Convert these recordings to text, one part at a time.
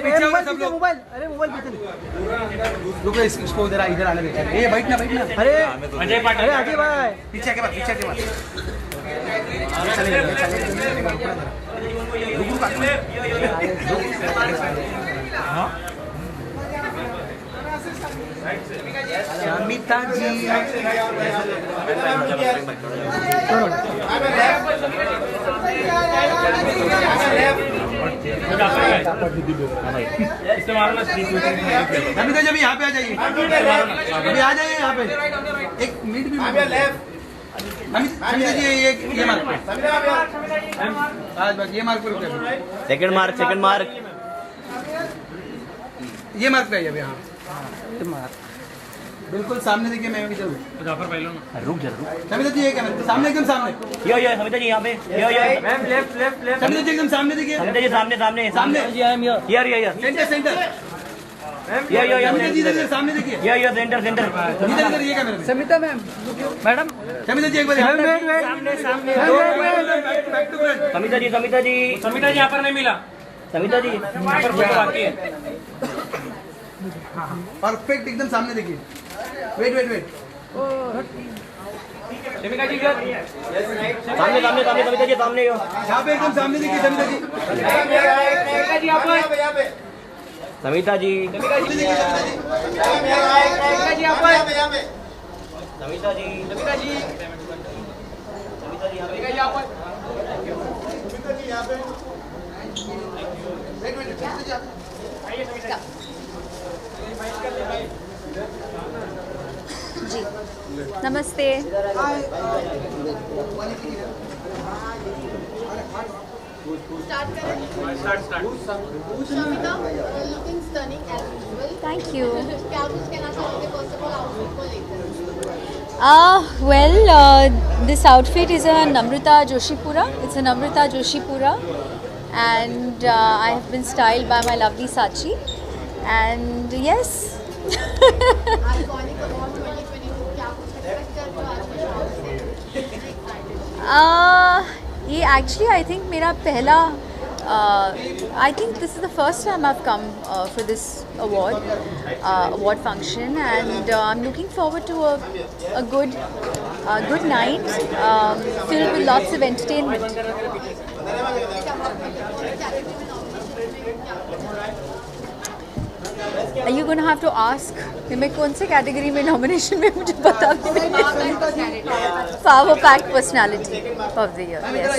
पीछे हो सब लोग। मोबाइल, अरे मोबाइल पीछे रुको, इसको इधर आने दे। ये बैठना। अरे अजय भाई पीछे के बाद चले। अमिता जी अमिता जी यहाँ पे आ जाइए, अभी आ जाइए यहाँ पे। एक मिनट भी अमिता जी ये मार्क आज बस ये मार्क पर सेकंड मार्क ये मार्क पे अभी। हाँ बिल्कुल सामने देखिए। मैं भी चलूँ रुक जा। समिता जी ये क्या सामने, एकदम सामने। यो समिता जी यहाँ पे। यो मैम लेफ्ट। समिता जी एकदम सामने देखिए। समिता जी सामने जी आई एम हियर सेंटर। यो समिता जी इधर सामने देखिए। यो सेंटर इधर ये कैमरा। समिता मैडम समिता जी एक बार सामने बैक टू फ्रंट। समिता जी यहाँ पर नहीं मिला। समिता जी यहाँ पर फोटो बाकी है। परफेक्ट एकदम सामने देखिए। वेट शमिका जी इधर। सामने समिता जी सामने यो यहाँ पे एकदम सामने देखिए। समिता जी यहाँ पर समिता जी यहाँ पर जी नमस्ते। Shamita, looking stunning as usual. Thank you. क्या कुछ कहना चाहोगे first of all outfit को लेकर? Well, this outfit is a Namrata Joshipura. It's a Namrata Joshipura, and I have been styled by my lovely Sachi. And yes. Iconic award 2022 क्या कुछ expect कर रहे हो आज के शॉट से? ये actually I think मेरा पहला I think this is the first time I've come for this award function, and I'm looking forward to a good night filled with lots of entertainment. Are you going to have to ask मैं कौन से category में nomination में मुझे पता भी नहीं। Power packed personality of the year. Yes.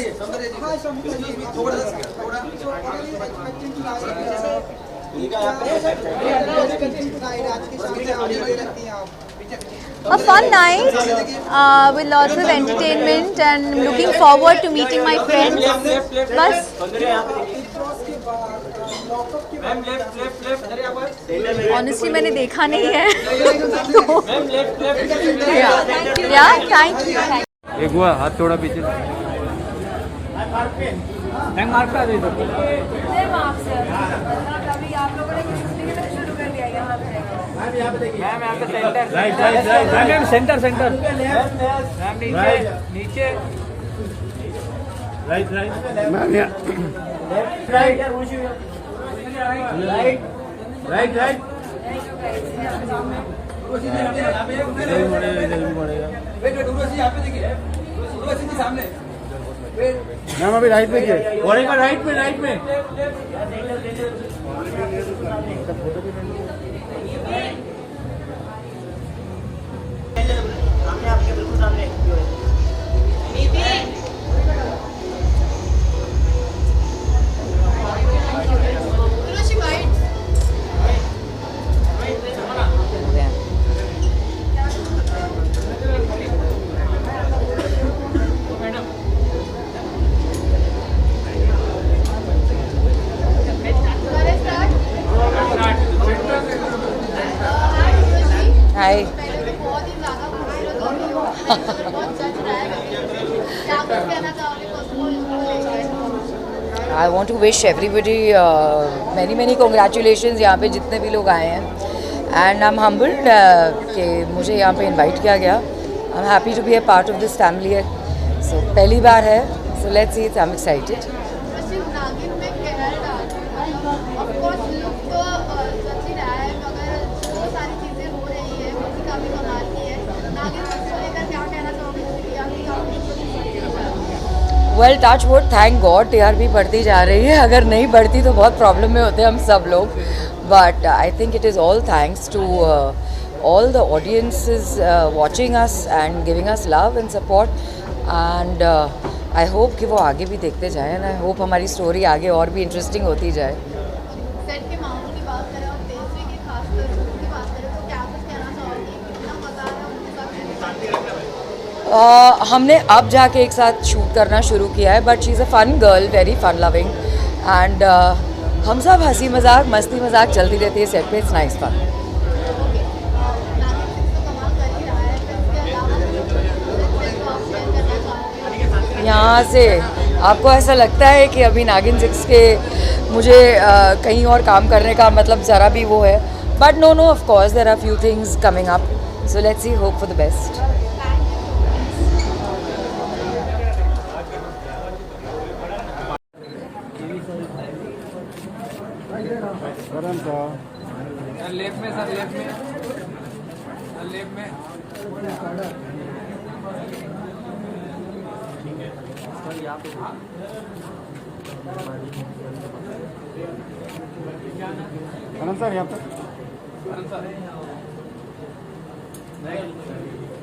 A fun night with lots of entertainment, and looking forward to meeting my friends. बस ऑनेस्टली मैंने देखा नहीं है तो या थैंक यू। एक हुआ हाथ थोड़ा पीछे। मार्क का दे दो। मैम सेंटर नीचे राइट मैम राइट मैम अभी राइट में राइट में आपके बिल्कुल सामने हाय। बहुत ही ज़्यादा बहुत जज रहा है क्या कुछ कहना चाहोगे first of all इसको लेकर? I want to wish everybody many congratulations यहाँ पे जितने भी लोग आए हैं, and I'm humbled कि मुझे यहाँ पे invite किया गया. I'm happy to be a part of this family. So पहली बार है, so let's see it. I'm excited. नागिन में कहर डाल ऑफ कोर्स लुक तो चल ही रहा है, मगर जो सारी चीज़ें हो रही है मूवी का भी कमाल की है। नागिन को लेकर क्या कहना चाहोगे? Well touch wood, thank God TRP बढ़ती जा रही है. अगर नहीं बढ़ती तो बहुत प्रॉब्लम में होते हम सब लोग. But I think it is all thanks to all the audiences watching us and giving us love and support, and I hope कि वो आगे भी देखते जाएं, and I hope हमारी स्टोरी आगे और भी इंटरेस्टिंग होती जाए. सेट के माहौल की बात करें और तेजस्वी की खासकर की बात करें तो क्या कुछ कहना चाहोगे? कितना मजा आया उनके साथ? हमने अब जाके एक साथ शूट करना शुरू किया है, but she is a fun girl, very fun loving, and हम सब हंसी मजाक मस्ती मजाक चलती रहती है सेट पे. It's nice fun. यहाँ से आपको ऐसा लगता है कि अभी नागिन 6 के मुझे कहीं और काम करने का मतलब ज़रा भी वो है, but no of course there are few things coming up, so let's see, hope for the best. Left में सर, लेफ्ट में, लेफ्ट में. आनंद सर यहाँ पर.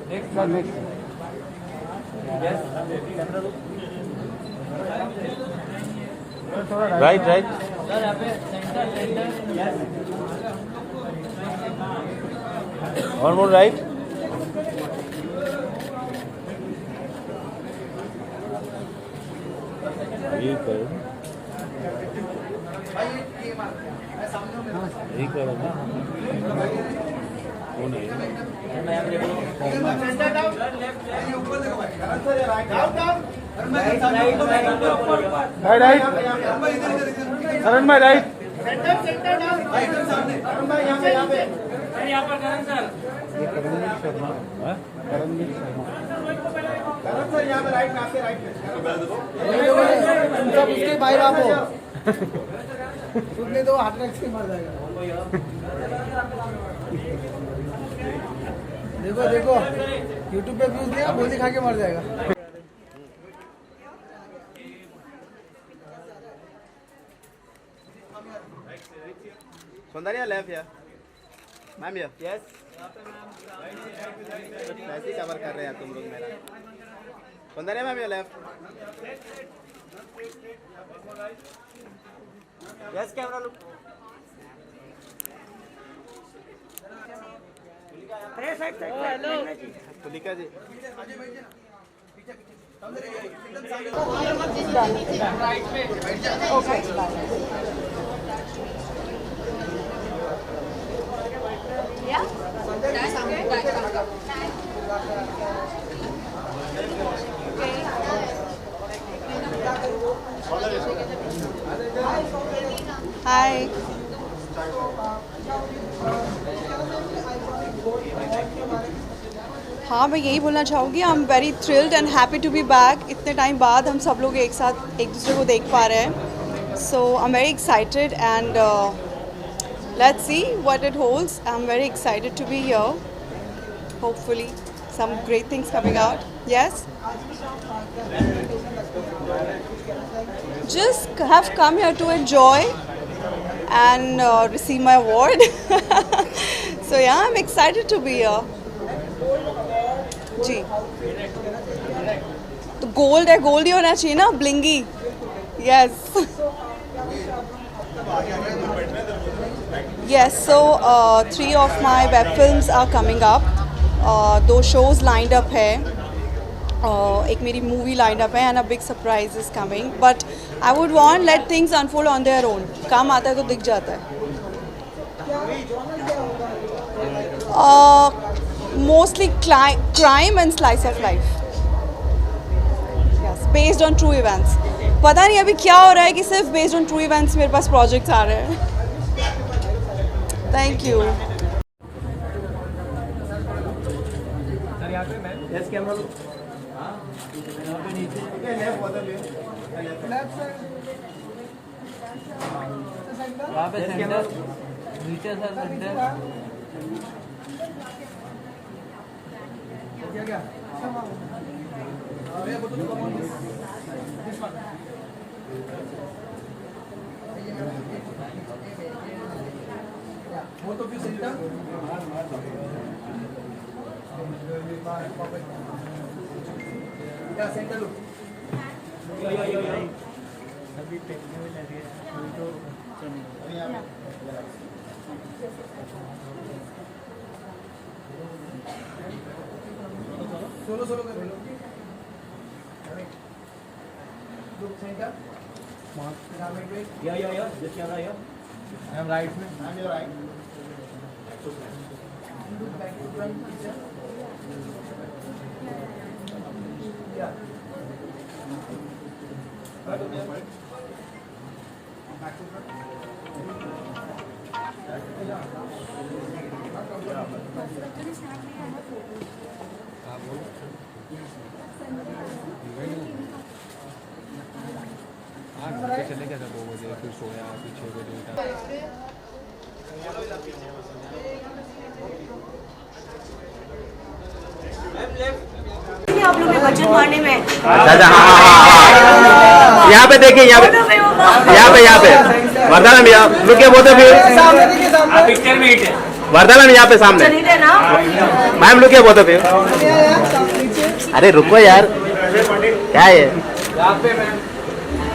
Next sir next. Right right. Sir यहाँ पे सेंटर सेंटर. और मोर राइट. ये करो, ये करो ना. वो नहीं राइट. अरुण भाई राइट. यहाँ पर करण सर. ये करणवीर शर्मा. करणवीर शर्मा. सब उसके बाहर आप हो. सुनने दो, हाथ रख के मर जाएगा. देखो देखो यूट्यूब पे व्यूज दिया, गोली खा के मर जाएगा. सौंदर्या लेफ्ट या मैम या यस. ऐसे कवर कर रहे हैं तुम लोग मेरा. सौंदर्या मैम या लेफ्ट. Yes camera look. अरे side side. Hello Tulika ji. Hi. हाँ, मैं यही बोलना चाहूँगी, I am very thrilled and happy to be back. इतने टाइम बाद हम सब लोग एक साथ एक दूसरे को देख पा रहे हैं. So I am very excited and let's see what it holds. I am very excited to be here. Hopefully some great things coming out. Yes? Just have come here to enjoy and receive my award. So yeah, I'm excited to be here. जी. तो gold है, gold ही होना चाहिए ना, blingy. Yes. Yes, so 3 of my web films are coming up. 2 shows lined up है. एक मेरी movie lined up है and a big surprise is coming. But I would want let things unfold on their own. काम आता है तो दिख जाता है. Mostly crime and slice of life. Yes, based on true events. पता नहीं अभी क्या हो रहा है कि सिर्फ based on true events मेरे पास projects आ रहे हैं. Thank you. Yes camera look. Left side. यहाँ पे सेंटर नीचे sir centre Both of you center. Yeah, center look. Solo कर लो. Look center. Yeah. Just camera here. I am right में. I am your right. Yeah. चले गया था 2 बजे फिर सोया फिर 6 बजे उठा आप लोग बचत मारने में अच्छा हाँ यहाँ पे देखिए यहाँ पे वरदान भैया लुक क्या बोलते फिर पिक्चर में हिट है. वरदान मैम यहाँ पे सामने मैम लुक क्या बोलते फिर अरे रुको यार क्या है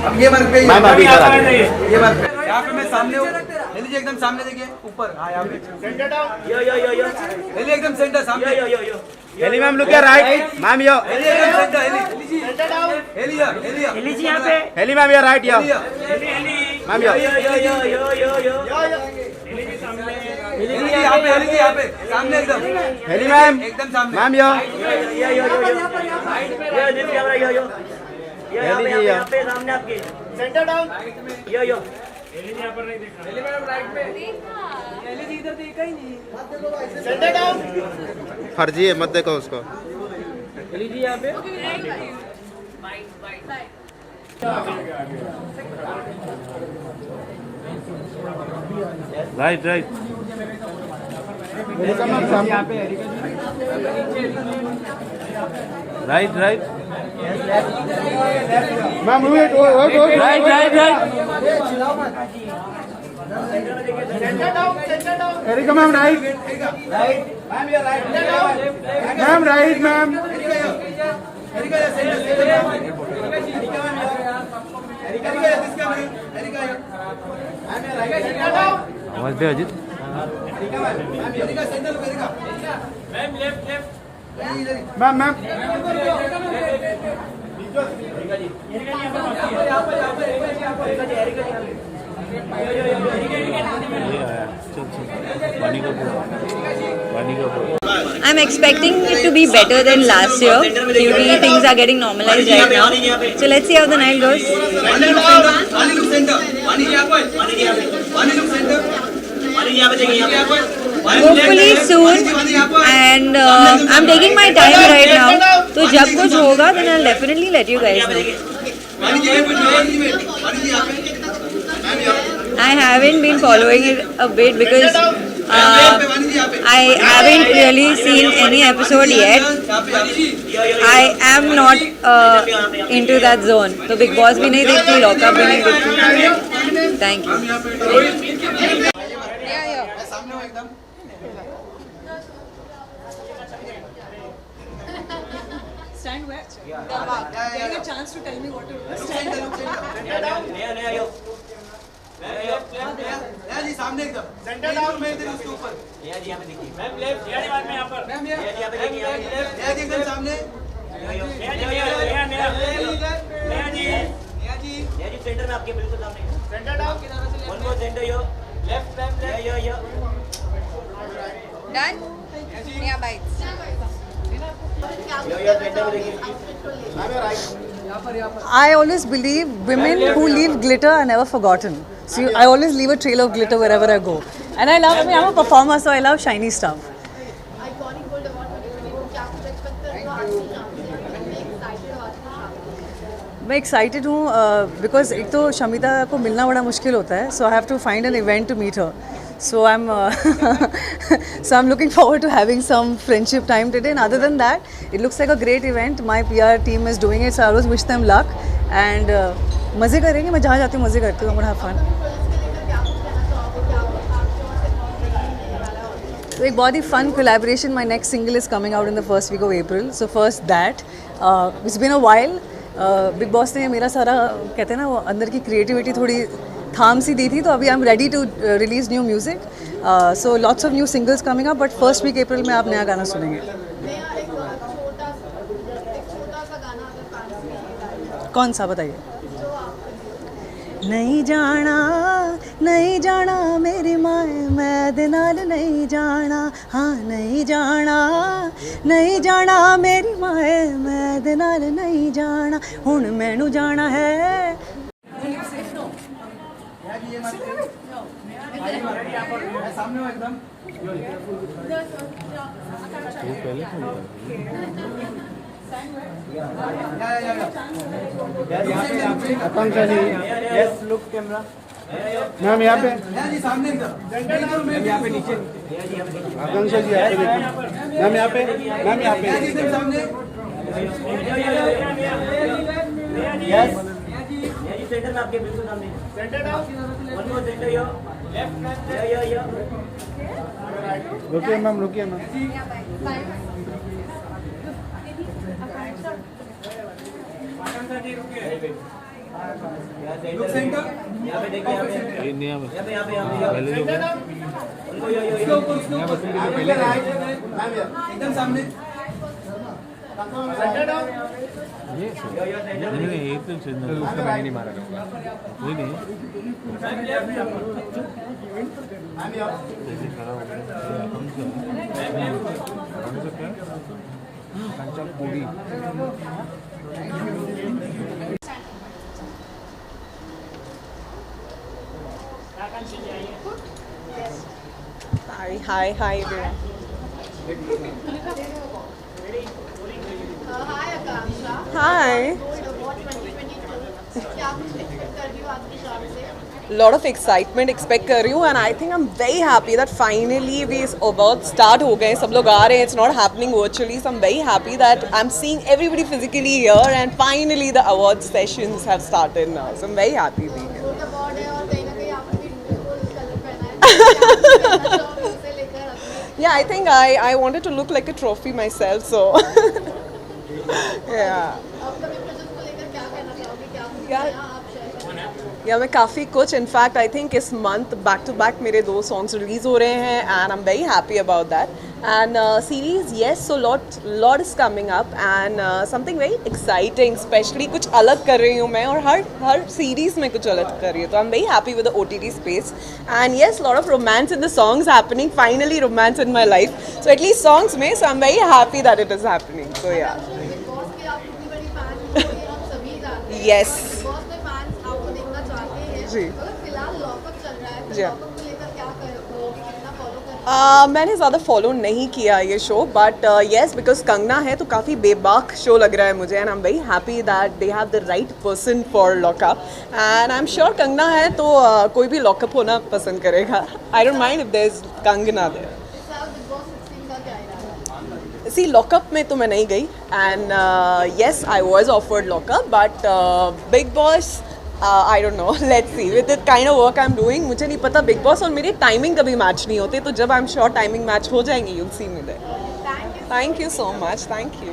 अब ये वर्क पे मैम अभी इधर आ जाइए। ये वर्क पे यहाँ पे मैं सामने हूँ. ले लीजिए एकदम सामने देखिए ऊपर. हाँ यहाँ पे सेंटर डाउन. यो ले लीजिए एकदम सेंटर सामने. हेली मैम लुक क्या राइट मैम यो ले लीजिए एकदम सेंटर. Centre down. ले लीजिए यहाँ पे. हेली मैम यो राइट यो मैम यो ले लीजिए यहाँ पे सामने एकदम. हेली मैम एकदम सामने. मैम यो सामने आपके centre down. Yo centre down. फर्जी है मत देखो उसको right right ma'am right Erika ma'am right ma'am right ma'am नमस्ते Ajit ma'am I'm expecting it to be better than last year. Because things are getting normalized right now. So let's see how the night goes. Hopefully soon. And I'm taking my time right now. So जब कुछ होगा then I'll definitely let you guys know. I haven't been following it a bit because I haven't really seen any episode yet. I am not into that zone. So Big Boss भी नहीं देखती, Lock Up भी नहीं देखती. Thank you. सामने हो एकदम. Stand where? Getting a chance to tell me what to do. Stand जी सामने एकदम. सेंटर डाउन में इधर उसके ऊपर. Ma'am left. मैम एकदम सामने. सेंटर में आपके बिल्कुल सामने centre down. One more centre yo left yo Done? Yeah, bites. I always believe women who leave glitter are never forgotten. So I always leave a trail of glitter wherever I go. And I love, I'm a performer, so I love shiny stuff. Iconic gold award 2024 क्या कुछ expect कर रहे हो आज की शाम से? मैं एक्साइटेड हूं आज की शाम से. मैं एक्साइटेड हूँ बिकॉज एक तो शमिता को मिलना बड़ा मुश्किल होता है, so I have to find an event to meet her. So I'm looking forward to having some friendship time today. And other than that, it looks like a great event. My PR team is doing it, so I always wish them luck. And मज़े करेंगे. मैं जहाँ जाती हूँ मज़े करती हूँ. I'm gonna have fun. तो एक बहुत ही fun collaboration. My next single is coming out in the first week of April. So first that. It's been a while. Big Boss ने मेरा सारा कहते हैं ना वो अंदर की creativity थोड़ी थाम सी दी थी, तो अभी I am ready to release new music. So lots of new singles coming up, but first week April में आप नया गाना सुनेंगे. कौन सा बताइए. नहीं जाना मेरी माए मैं दे नाल नहीं जाना, हाँ नहीं जाना मेरी माए मैं दे नाल नहीं जाना, हुण मैनू जाना है. सामने हो एकदम. आकांक्षा जी, यस लुक कैमरा. मैम यहाँ पे. सामने एकदम. यहाँ पे नीचे. आकांक्षा जी यहाँ पे देखिए. मैम यहाँ पे. मैम यहाँ पे. सामने. यस. सेंटर में आपके बिल्कुल सामने. Centre down. One more centre yo. Left yo. रुकिए मैम, रुकिए मैम. Look centre. यहाँ पे देखिए. यहाँ पे एकदम सामने. Centre down. उसका मैंने नहीं मारा होगा. वही नहीं. पूरी. Hi everyone. हाय आकांक्षा. Hi. अवार्ड 2022 क्या कुछ एक्सपेक्ट कर रही हो आज की शाम से? Lot of excitement expect कर रही हूँ, and I think I'm very happy that finally we awards start हो गए. सब लोग आ रहे हैं. It's not happening virtually, so I'm very happy that I'm seeing everybody physically here, and finally the award sessions have started now. So I'm very happy being here. Gold award है और कहीं ना कहीं आपने भी गोल्ड कलर पहना है. क्या कुछ कहना चाहोगे उसे लेकर अपने? Yeah, I think I wanted to look like a trophy myself, so yeah. Upcoming project को लेकर क्या कहना चाहोगे? क्या कुछ यार, नया आप शेयर करें? या मैं काफ़ी कुछ इनफैक्ट आई थिंक इस मंथ बैक टू बैक मेरे 2 सॉन्ग्स रिलीज़ हो रहे हैं, and I am very happy about that. And series yes, so lot is coming up, and something very exciting. Specially कुछ अलग कर रही हूँ मैं, और हर सीरीज़ में कुछ अलग कर रही हूँ. तो I am very happy with the OTT space. And yes, lot of romance in the songs happening. Finally romance in my life, so at least songs में. So I am very happy that it is happening. So yeah Bigg boss की आप कितनी बड़ी fan हो ये हम सभी जानते हैं. Yes. बिग बॉस में फैंस आपको देखना चाहते हैं. जी. अगर फिलहाल लॉकअप चल रहा है, तो जी. लॉकअप को लेकर क्या करोगे? कितना फॉलो कर मैंने ज़्यादा फॉलो नहीं किया ये show, but yes because Kangana है तो काफ़ी बेबाक शो लग रहा है मुझे, and I am very happy that they have the right person for lockup. And I am sure Kangana है तो कोई भी लॉकअप होना पसंद करेगा. I don't mind if there is Kangana there. इस साल बिग बॉस 16 का क्या इरादा है? सी लॉकअप में तो मैं नहीं गई, and yes I was offered lockup, but big boss I don't know. Let's see with the kind of work I am doing. मुझे नहीं पता. बिग बॉस और मेरी टाइमिंग कभी मैच नहीं होते, तो जब I am sure timing match हो जाएंगी, you will see me there. Thank you so much. Thank you.